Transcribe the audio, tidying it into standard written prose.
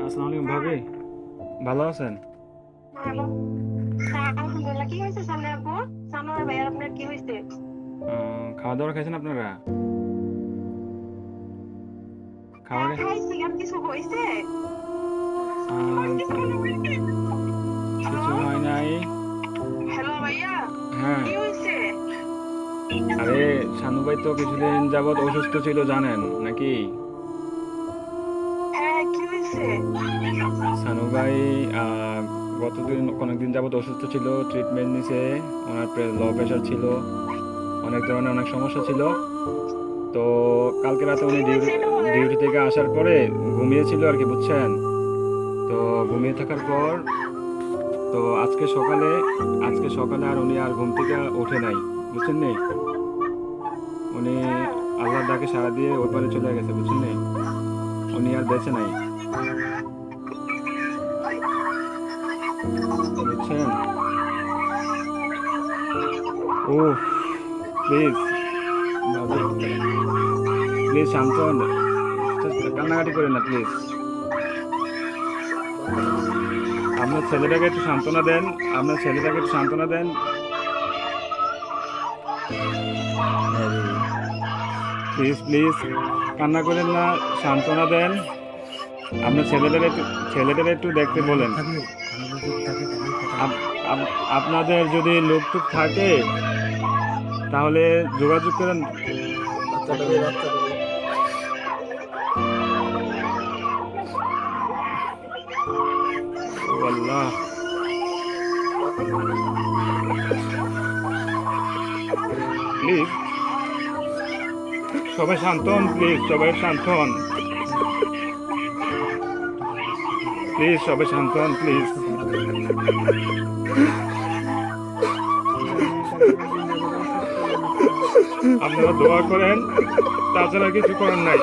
আসসালামু আলাইকুম ভাবি, ভালো আছেন? ভালো। হ্যাঁ, আলহামদুলিল্লাহ। কি হয়েছে সামনে আপু? সানোয়ার ভাইয়ার আপনার কি হয়েছে? খাওয়া দাওয়া খাইছেন আপনারা? হ্যাঁ খাবারে খাইছি, আর কিছু হয়েছে? হ্যালো, কিছু হয় নাই। হ্যালো ভাইয়া, হ্যাঁ, কি হয়েছে? আরে শানু ভাই তো কিছুদিন যাবত অসুস্থ ছিল জানেন নাকি? হ্যাঁ কি হয়েছে? শানু ভাই আহ, গতদিন অনেকদিন যাবত অসুস্থ ছিল, ট্রিটমেন্ট নিছে। ওনার লো প্রেশার ছিল, অনেক ধরনের অনেক সমস্যা ছিল। তো কালকে রাতে কি উনি হয়েছে এটা বলেন। ডিউটি থেকে আসার পরে ঘুমিয়েছিল আর কি, বুঝছেন? তো ঘুমিয়ে থাকার পর তো আজকে সকালে আর উনি আর ঘুম থেকে ওঠে নাই, বুঝছেন নি? উনি হ্যাঁ, আল্লাহর ডাকে সাড়া দিয়ে ওই পারে চলে গেছে, বুঝছেন নি? উনি আর বেঁচে নাই, বুঝছেন? ও প্লিজ ভাবি, প্লিজ শান্ত হন, কান্নাকাটি করেন না প্লিজ। আপনার ছেলেটাকে একটু সান্ত্বনা দেন, আপনার ছেলেটাকে একটু সান্ত্বনা দেন। প্লিজ প্লিজ কান্না করেন না, সান্ত্বনা দেন। আপনার ছেলেটাকে একটু দেখতে বলেন। আপনাদের যদি লোক টুক থাকে তাহলে যোগাযোগ করেন। ও আল্লাহ, প্লিজ সবাই শান্ত হন, প্লিজ সবাই শান্ত হন, প্লিজ সবাই শান্ত হন, প্লিজ। আপনারা দোয়া করেন, তাছাড়া কিছু করার নাই।